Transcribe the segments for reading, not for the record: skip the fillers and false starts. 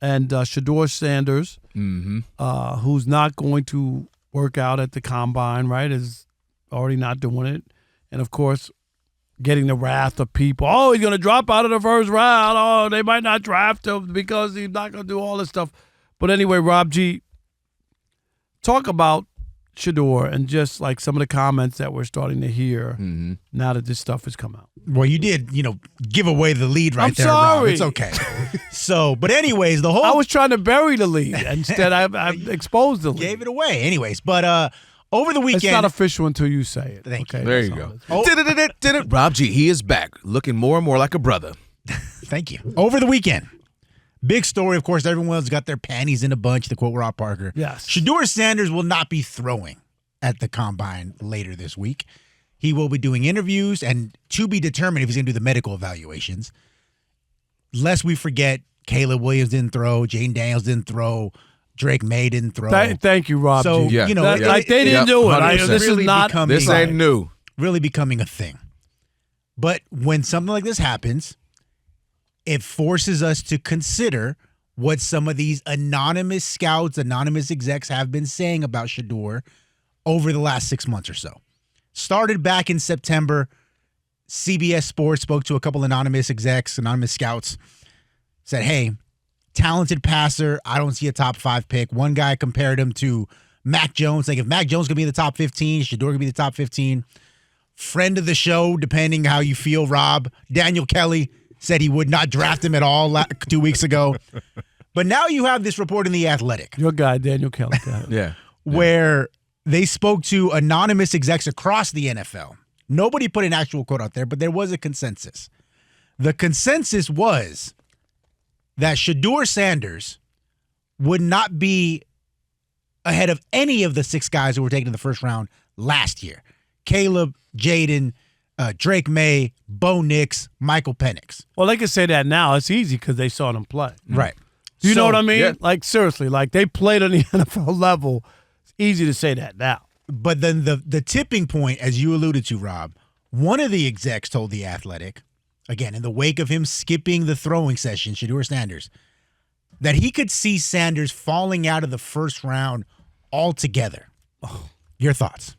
and Shedeur Sanders, who's not going to work out at the combine, right, is already not doing it. And, of course, getting the wrath of people. Oh, he's going to drop out of the first round. Oh, they might not draft him because he's not going to do all this stuff. But anyway, Rob G., talk about Shedeur and just like some of the comments that we're starting to hear now that this stuff has come out. Well, you did, give away the lead right there, sorry. Rob. It's okay. But anyways, I was trying to bury the lead. Instead, I exposed the lead. Gave it away. Anyways, but over the weekend. It's not official until you say it. Thank you. There you go. Rob G., he is back, looking more and more like a brother. Thank you. Over the weekend. Big story, of course. Everyone's got their panties in a bunch, to quote Rob Parker. Yes. Shedeur Sanders will not be throwing at the combine later this week. He will be doing interviews and to be determined if he's going to do the medical evaluations. Lest we forget, Caleb Williams didn't throw, Jaden Daniels didn't throw, Drake May didn't throw. Thank you, Rob. So, G. Yeah. Like they didn't do it. This really is not. This ain't new. Really becoming a thing. But when something like this happens, it forces us to consider what some of these anonymous scouts, anonymous execs have been saying about Shedeur over the last 6 months or so. Started back in September. CBS Sports spoke to a couple anonymous execs, anonymous scouts, said, hey, talented passer. I don't see a top 5 pick. One guy compared him to Mac Jones. Like if Mac Jones could be in the top 15, Shedeur could be the top 15. Friend of the show, depending how you feel, Rob, Daniel Kelly said he would not draft him at all 2 weeks ago. But now you have this report in The Athletic. Your guy, Daniel Kelly. Yeah. Where they spoke to anonymous execs across the NFL. Nobody put an actual quote out there, but there was a consensus. The consensus was that Shedeur Sanders would not be ahead of any of the 6 guys who were taken in the first round last year. Caleb, Jaden, Drake May, Bo Nix, Michael Penix. Well, they can say that now. It's easy because they saw them play. Right. Do you know what I mean? Yeah. Like, seriously, like they played on the NFL level. It's easy to say that now. But then the tipping point, as you alluded to, Rob, one of the execs told The Athletic, again, in the wake of him skipping the throwing session, Shedeur Sanders, that he could see Sanders falling out of the first round altogether. Your thoughts?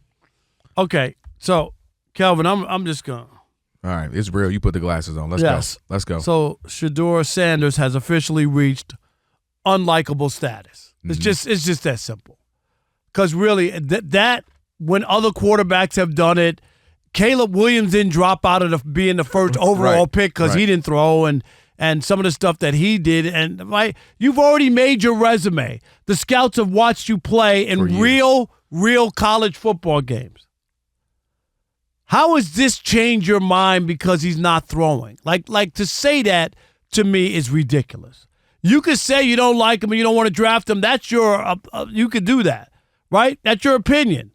Okay, so, Kelvin, I'm just going to. All right, it's real. You put the glasses on. Let's go. Let's go. So, Shedeur Sanders has officially reached unlikable status. It's just that simple. Because really, that when other quarterbacks have done it, Caleb Williams didn't drop out of being the first overall pick because he didn't throw, and some of the stuff that he did. And you've already made your resume. The scouts have watched you play in real college football games. How has this changed your mind because he's not throwing? Like to say that to me is ridiculous. You could say you don't like him and you don't want to draft him. That's your you could do that, right? That's your opinion.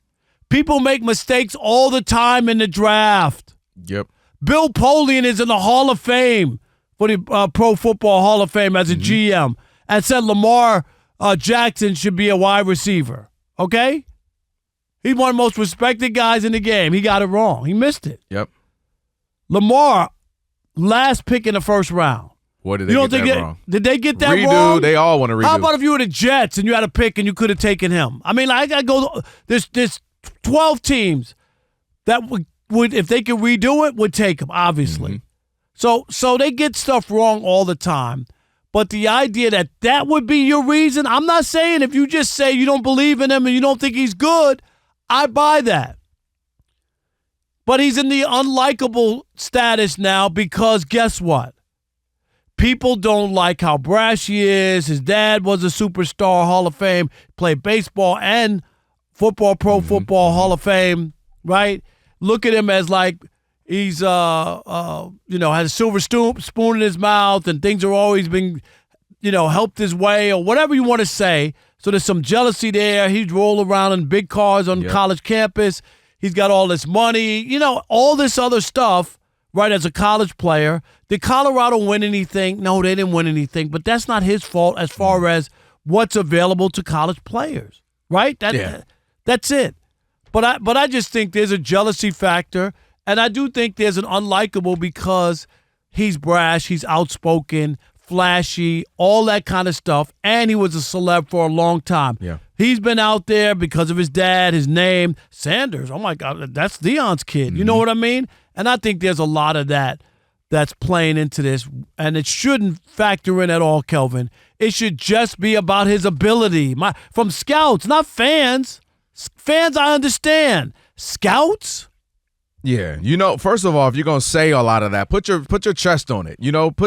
People make mistakes all the time in the draft. Yep. Bill Polian is in the Hall of Fame for the Pro Football Hall of Fame as a GM and said Lamar Jackson should be a wide receiver. Okay? He's one of the most respected guys in the game. He got it wrong. He missed it. Yep. Lamar, last pick in the first round. What did they get that wrong? Did they get that redo, wrong? They all want to redo. How about if you were the Jets and you had a pick and you could have taken him? I mean, I got to go. There's 12 teams that would, if they could redo it, would take him, obviously. So they get stuff wrong all the time. But the idea that would be your reason, I'm not saying if you just say you don't believe in him and you don't think he's good, I buy that. But he's in the unlikable status now because guess what? People don't like how brash he is. His dad was a superstar, Hall of Fame, played baseball and football, Pro Football Hall of Fame, right? Look at him as like he's, has a silver spoon in his mouth and things are always been, helped his way or whatever you want to say. So there's some jealousy there. He's rolling around in big cars on college campus. He's got all this money, all this other stuff, right, as a college player. Did Colorado win anything? No, they didn't win anything, but that's not his fault as far as what's available to college players, right? That's it. But I just think there's a jealousy factor, and I do think there's an unlikable because he's brash, he's outspoken, flashy, all that kind of stuff, and he was a celeb for a long time. Yeah. He's been out there because of his dad, his name, Sanders. Oh, my God, that's Deion's kid. You know what I mean? And I think there's a lot of that's playing into this, and it shouldn't factor in at all, Kelvin. It should just be about his ability. From scouts, not fans. Fans, I understand. Scouts? Yeah, first of all, if you're gonna say a lot of that, put your chest on it.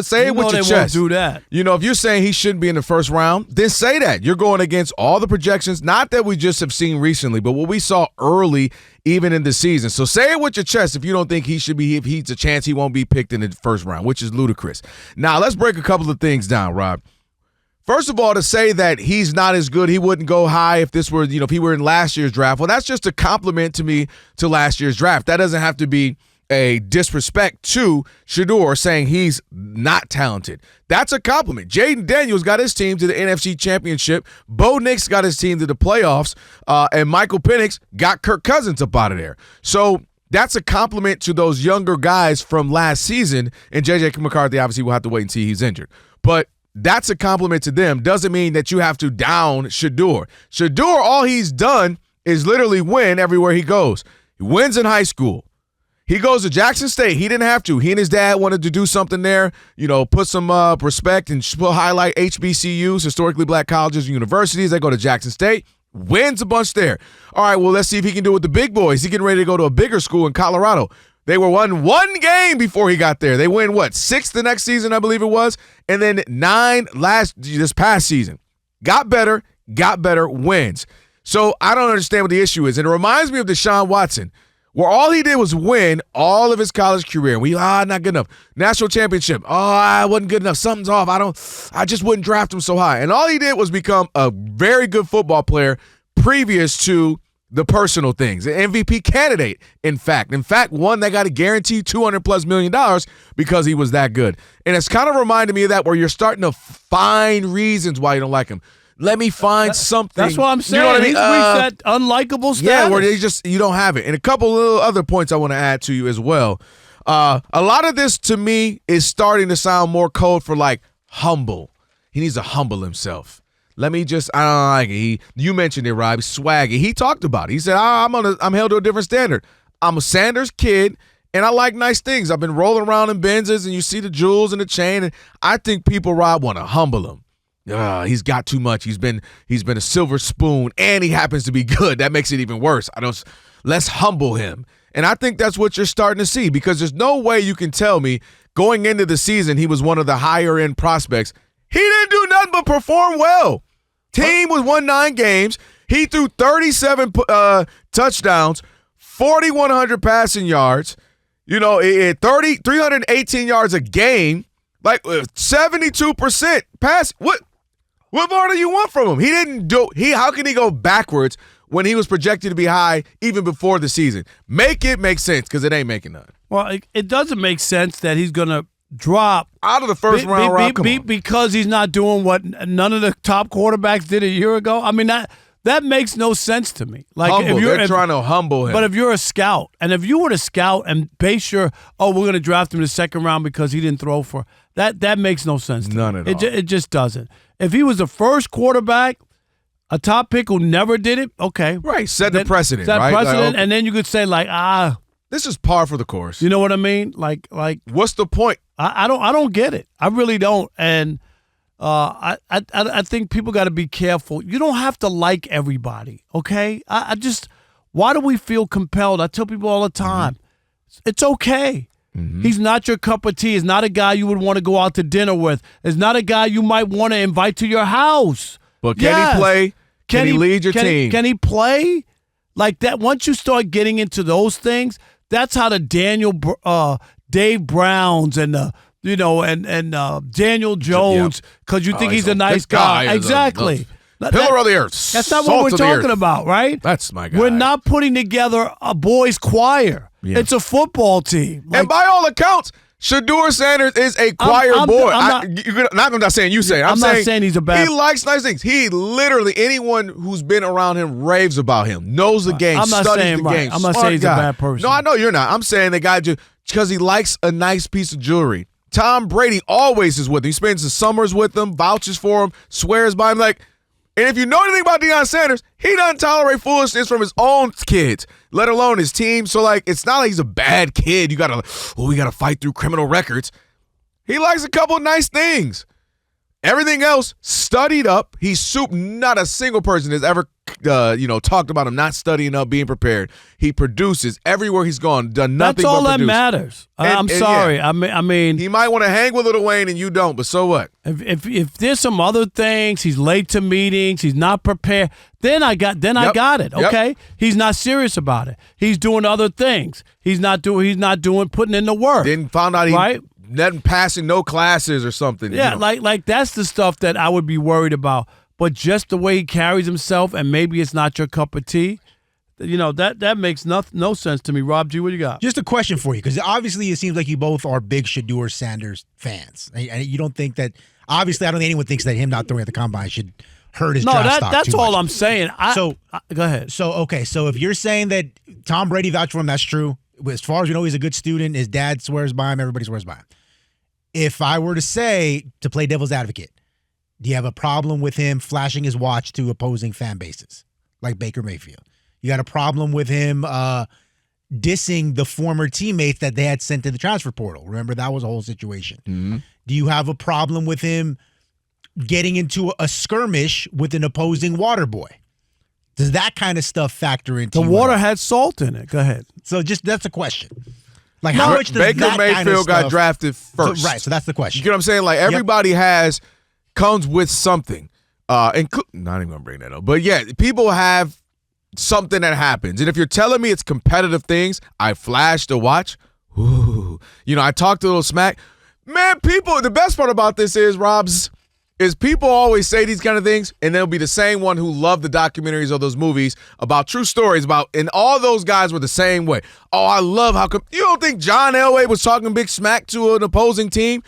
Say it with your chest. Won't do that. If you're saying he shouldn't be in the first round, then say that. You're going against all the projections, not that we just have seen recently, but what we saw early, even in the season. So say it with your chest if you don't think he should be. If he's a chance he won't be picked in the first round, which is ludicrous. Now let's break a couple of things down, Rob. First of all, to say that he's not as good, he wouldn't go high if this were, if he were in last year's draft. Well, that's just a compliment to me to last year's draft. That doesn't have to be a disrespect to Shedeur saying he's not talented. That's a compliment. Jaden Daniels got his team to the NFC Championship. Bo Nix got his team to the playoffs. And Michael Penix got Kirk Cousins up out of there. So that's a compliment to those younger guys from last season. And J.J. McCarthy, obviously, will have to wait and see he's injured. But that's a compliment to them. Doesn't mean that you have to down Shedeur. Shedeur, all he's done is literally win everywhere he goes. He wins in high school. He goes to Jackson State. He didn't have to. He and his dad wanted to do something there, put some respect and highlight HBCUs, historically black colleges and universities. They go to Jackson State, wins a bunch there. All right, well, let's see if he can do it with the big boys. He's getting ready to go to a bigger school in Colorado. They were won one game before he got there. They win, 6 the next season, I believe it was, and then 9 this past season. Got better, wins. So I don't understand what the issue is. And it reminds me of Deshaun Watson, where all he did was win all of his college career. Not good enough. National championship. I wasn't good enough. Something's off. I just wouldn't draft him so high. And all he did was become a very good football player previous to the personal things, an MVP candidate, in fact, one that got a guaranteed $200+ million because he was that good. And it's kind of reminded me of that, where you're starting to find reasons why you don't like him. Let me find something. That's what I'm saying. You know what I mean? He's reached that unlikable status. Yeah, where you don't have it. And a couple little other points I want to add to you as well. A lot of this to me is starting to sound more code for humble. He needs to humble himself. Let me just, I don't like it. You mentioned it, Rob. Swaggy. He talked about it. He said, I'm held to a different standard. I'm a Sanders kid, and I like nice things. I've been rolling around in Benzes, and you see the jewels and the chain, and I think people, Rob, want to humble him. He's got too much. He's been a silver spoon, and he happens to be good. That makes it even worse. Let's humble him. And I think that's what you're starting to see, because there's no way you can tell me going into the season he was one of the higher-end prospects. He didn't do nothing but perform well. Team won 9 games. He threw 37 touchdowns, 4,100 passing yards, 318 yards a game, 72% pass. What more do you want from him? He didn't do. How can he go backwards when he was projected to be high even before the season? Make it make sense, because it ain't making none. Well, it doesn't make sense that he's going to drop out of the first round. Because he's not doing what none of the top quarterbacks did a year ago. I mean, that makes no sense to me. They're trying to humble him. But if you're a scout, and if you were to scout and base we're going to draft him in the second round because he didn't throw for that makes no sense to None me. at all. It just doesn't. If he was the first quarterback, a top pick who never did it, okay. Right, set the precedent, right? And then you could say this is par for the course. You know what I mean? What's the point? I don't get it. I really don't. And I think people got to be careful. You don't have to like everybody, okay? Why do we feel compelled? I tell people all the time, it's okay. Mm-hmm. He's not your cup of tea. He's not a guy you would want to go out to dinner with. He's not a guy you might want to invite to your house. But can he play? Can he lead your team? Can he play? Like that, once you start getting into those things, that's how the Dave Browns and Daniel Jones, because you think he's a nice guy. Exactly. Pillar of the earth. That's not what we're talking about, right? That's my guy. We're not putting together a boys' choir. Yeah. It's a football team. And by all accounts, Shedeur Sanders is a choir boy. I'm not saying you say it. I'm not saying he's a bad. He likes nice things. He literally, anyone who's been around him raves about him, knows the game, studies the game. I'm not saying he's a bad person. No, I know you're not. I'm saying the guy just because he likes a nice piece of jewelry Tom Brady always is with him. He spends the summers with him, vouches for him, swears by him. Like, and if you know anything about Deion Sanders, he doesn't tolerate foolishness from his own kids, let alone his team. So, like, it's not like he's a bad kid. We got to fight through criminal records. He likes a couple of nice things. Everything else studied up. He's not a single person has ever, talked about him not studying up, being prepared. He produces everywhere he's gone, done nothing but produce. That's all that matters. I'm sorry. Yeah. I mean, he might want to hang with Lil Wayne and you don't, but so what? If there's some other things, he's late to meetings, he's not prepared. Then I got it. Okay, yep. He's not serious about it. He's doing other things. He's not putting in the work. Then found out he not passing no classes or something. Yeah, like that's the stuff that I would be worried about. But just the way he carries himself, and maybe it's not your cup of tea, that makes no sense to me. Rob G, what you got? Just a question for you, because obviously it seems like you both are big Shedeur Sanders fans. And you don't think that, obviously I don't think anyone thinks that him not throwing at the combine should hurt his draft stock that's too all much. I'm saying. Go ahead. So if you're saying that Tom Brady vouched for him, that's true. As far as we know, he's a good student. His dad swears by him. Everybody swears by him. If I were to say, to play devil's advocate, do you have a problem with him flashing his watch to opposing fan bases like Baker Mayfield? You got a problem with him dissing the former teammates that they had sent to the transfer portal? Remember, that was a whole situation. Mm-hmm. Do you have a problem with him getting into a skirmish with an opposing water boy? Does that kind of stuff factor into the water had salt in it? Go ahead. So that's a question. Like, how much does Baker that Mayfield kind of stuff, got drafted first. So that's the question. You get what I'm saying? Like, everybody comes with something. Not even going to bring that up. But, yeah, people have something that happens. And if you're telling me it's competitive things, I flashed a watch. Ooh. I talked a little smack. Man, the best part about this is, Robs, is people always say these kind of things, and they'll be the same one who love the documentaries or those movies about true stories and all those guys were the same way. Oh, I love how come you don't think John Elway was talking big smack to an opposing team?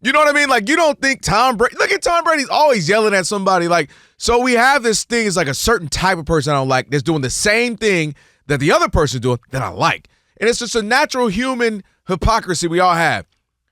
You know what I mean? Like, you don't think Tom Brady, look at Tom Brady's always yelling at somebody. Like, so we have this thing, it's like a certain type of person I don't like that's doing the same thing that the other person's doing that I like. And it's just a natural human hypocrisy we all have.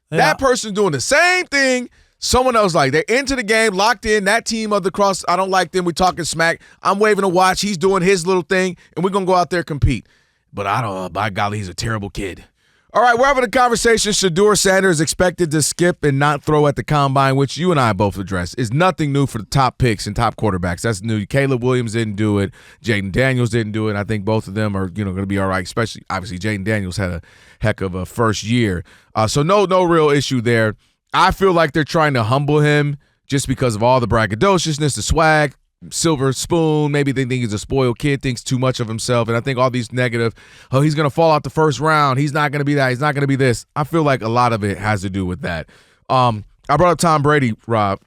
Yeah. That person doing the same thing. Someone else, like, they're into the game, locked in, that team of the cross, I don't like them, we talking smack, I'm waving a watch, he's doing his little thing, and we're going to go out there and compete. But I don't, by golly, he's a terrible kid. All right, we're having a conversation. Shedeur Sanders expected to skip and not throw at the combine, which you and I both addressed, is nothing new for the top picks and top quarterbacks. That's new. Caleb Williams didn't do it. Jaden Daniels didn't do it. I think both of them are going to be all right, especially, obviously, Jaden Daniels had a heck of a first year. So no real issue there. I feel like they're trying to humble him just because of all the braggadociousness, the swag, silver spoon. Maybe they think he's a spoiled kid, thinks too much of himself. And I think all these negative, he's going to fall out the first round. He's not going to be that. He's not going to be this. I feel like a lot of it has to do with that. I brought up Tom Brady, Rob,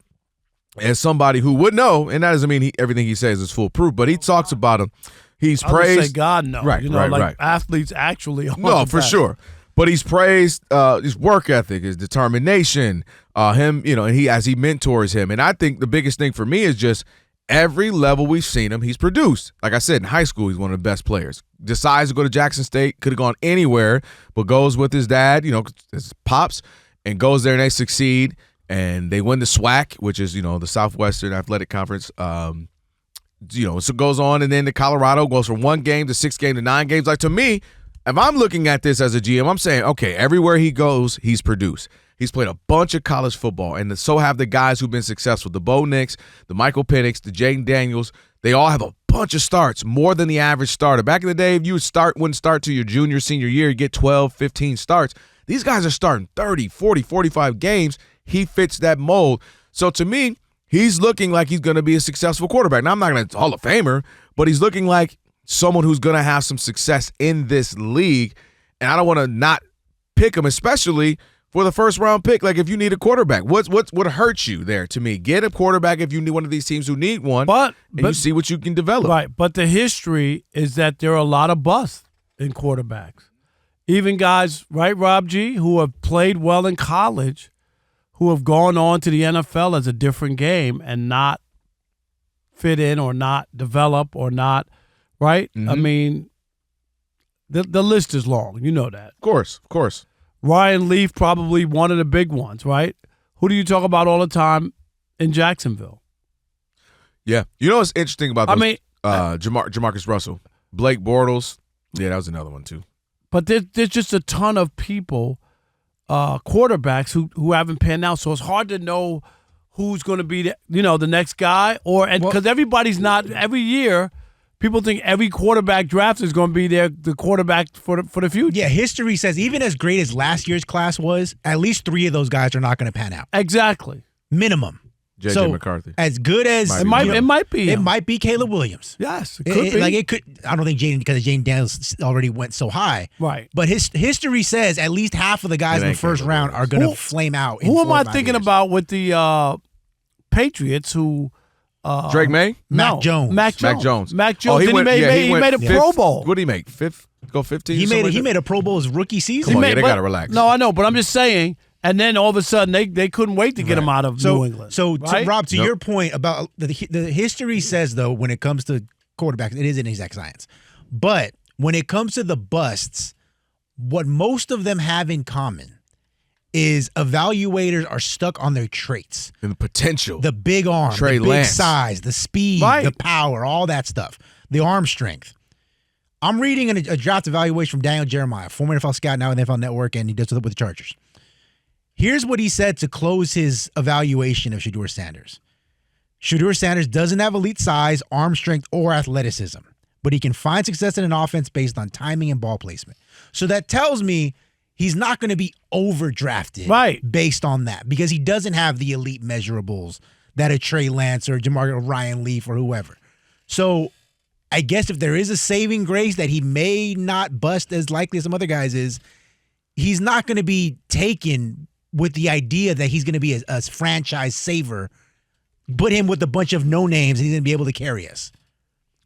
as somebody who would know, and that doesn't mean everything he says is foolproof, but he talks about him. He's praised. I would say God knows. Right. Athletes actually. No, for sure. But he's praised his work ethic, his determination, him, and as he mentors him. And I think the biggest thing for me is just every level we've seen him, he's produced. Like I said, in high school, he's one of the best players. Decides to go to Jackson State, could have gone anywhere, but goes with his dad, his pops, and goes there and they succeed. And they win the SWAC, which is, the Southwestern Athletic Conference. So it goes on, and then to Colorado, goes from 1 game to 6 games to 9 games. Like, to me, if I'm looking at this as a GM, I'm saying, okay, everywhere he goes, he's produced. He's played a bunch of college football, and so have the guys who've been successful. The Bo Nix, the Michael Penix, the Jaden Daniels, they all have a bunch of starts, more than the average starter. Back in the day, if you wouldn't start to your junior, senior year, you get 12, 15 starts. These guys are starting 30, 40, 45 games. He fits that mold. So to me, he's looking like he's going to be a successful quarterback. Now, I'm not going to Hall of Famer, but he's looking like someone who's going to have some success in this league, and I don't want to not pick him, especially for the first-round pick. Like, if you need a quarterback, what hurts you there to me? Get a quarterback if you need one of these teams who need one, but you see what you can develop. Right, but the history is that there are a lot of busts in quarterbacks. Even guys, right, Rob G., who have played well in college, who have gone on to the NFL as a different game and not fit in or not develop or not – right? Mm-hmm. I mean, the list is long. You know that. Of course. Ryan Leaf, probably one of the big ones, right? Who do you talk about all the time in Jacksonville? Yeah. You know what's interesting about those? I mean, Jamarcus Russell, Blake Bortles. Yeah, that was another one too. but there's just a ton of people, quarterbacks who haven't panned out. So it's hard to know who's going to be the next guy, because everybody's not every year. People think every quarterback draft is going to be the quarterback for the future. Yeah, history says even as great as last year's class was, at least 3 of those guys are not going to pan out. Exactly. Minimum. J.J. McCarthy. As good as It might be him. It might be Caleb Williams. Yes, it could be. It could. I don't think Jaden, because Jaden Daniels already went so high. Right. But history says at least half of the guys in the first round are going to flame out. Who am I thinking about with the Patriots? Who? Drake May? Mac Jones. Mac Jones. Oh, he made a Pro Bowl. What did he make? Fifth? Go 15? He made a Pro Bowl his rookie season. Come on, they got to relax. No, I know, but I'm just saying. And then all of a sudden, they couldn't wait to get him out of New England. So, right? Rob, to your point about the history says, though, when it comes to quarterbacks, it is an exact science. But when it comes to the busts, what most of them have in common is evaluators are stuck on their traits. And the potential. The big arm, Trey the big Lance. size, the speed, the power, all that stuff. The arm strength. I'm reading a draft evaluation from Daniel Jeremiah, former NFL scout, now with NFL Network, and he does it with the Chargers. Here's what he said to close his evaluation of Shedeur Sanders. Shedeur Sanders doesn't have elite size, arm strength, or athleticism, but he can find success in an offense based on timing and ball placement. So that tells me he's not going to be overdrafted based on that, because he doesn't have the elite measurables that a Trey Lance or Ryan Leaf or whoever. So I guess if there is a saving grace that he may not bust as likely as some other guys is, he's not going to be taken with the idea that he's going to be a franchise saver. Put him with a bunch of no names and he's going to be able to carry us.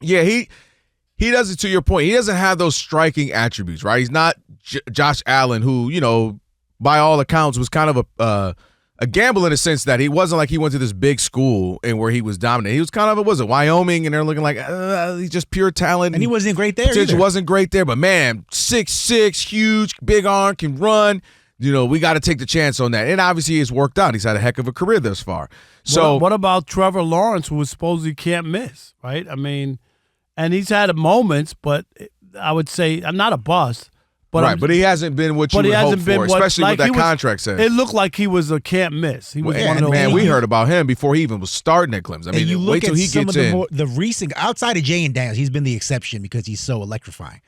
Yeah, he doesn't, to your point, he doesn't have those striking attributes, right? He's not Josh Allen, who, by all accounts was kind of a gamble in the sense that he wasn't like he went to this big school and where he was dominant. He was kind of Wyoming, and they're looking like he's just pure talent. And he wasn't great there either. Wasn't great there, but man, 6'6", huge, big arm, can run. We got to take the chance on that. And obviously it's worked out. He's had a heck of a career thus far. So what about Trevor Lawrence, who was supposedly can't miss, right? I mean, and he's had moments, but I would say I'm not a bust. But but he hasn't been what you would hope for, especially what that contract says. It looked like he was a can't miss. He was one of those. Man, we heard about him before he even was starting at Clemson. I mean, you wait till he gets in. The recent, outside of Jay and Daniels, he's been the exception because he's so electrifying.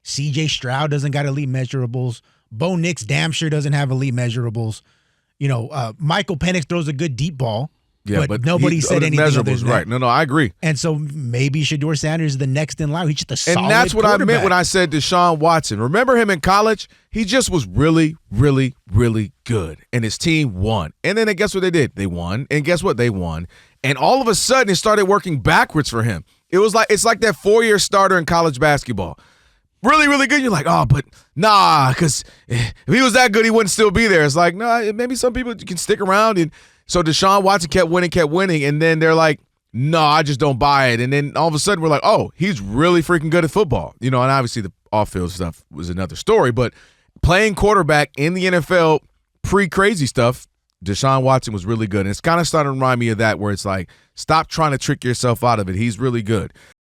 C.J. Stroud doesn't got elite measurables. Bo Nix damn sure doesn't have elite measurables. Michael Penix throws a good deep ball. Yeah, but nobody said anything other than right. that. No, I agree. And so maybe Shedeur Sanders is the next in line. He's just a solid And that's what I meant when I said Deshaun Watson. Remember him in college? He just was really, really, really good. And his team won. And then guess what they did? They won. And guess what? They won. And all of a sudden it started working backwards for him. It's like that 4-year starter in college basketball. Really, really good. You're like, oh, but nah, because if he was that good, he wouldn't still be there. It's like, no, maybe some people can stick around. And so Deshaun Watson kept winning. And then they're like, no, I just don't buy it. And then all of a sudden we're like, oh, he's really freaking good at football. And obviously the off-field stuff was another story. But playing quarterback in the NFL, pre-crazy stuff, Deshaun Watson was really good. And it's kind of starting to remind me of that, where it's like, stop trying to trick yourself out of it. He's really good.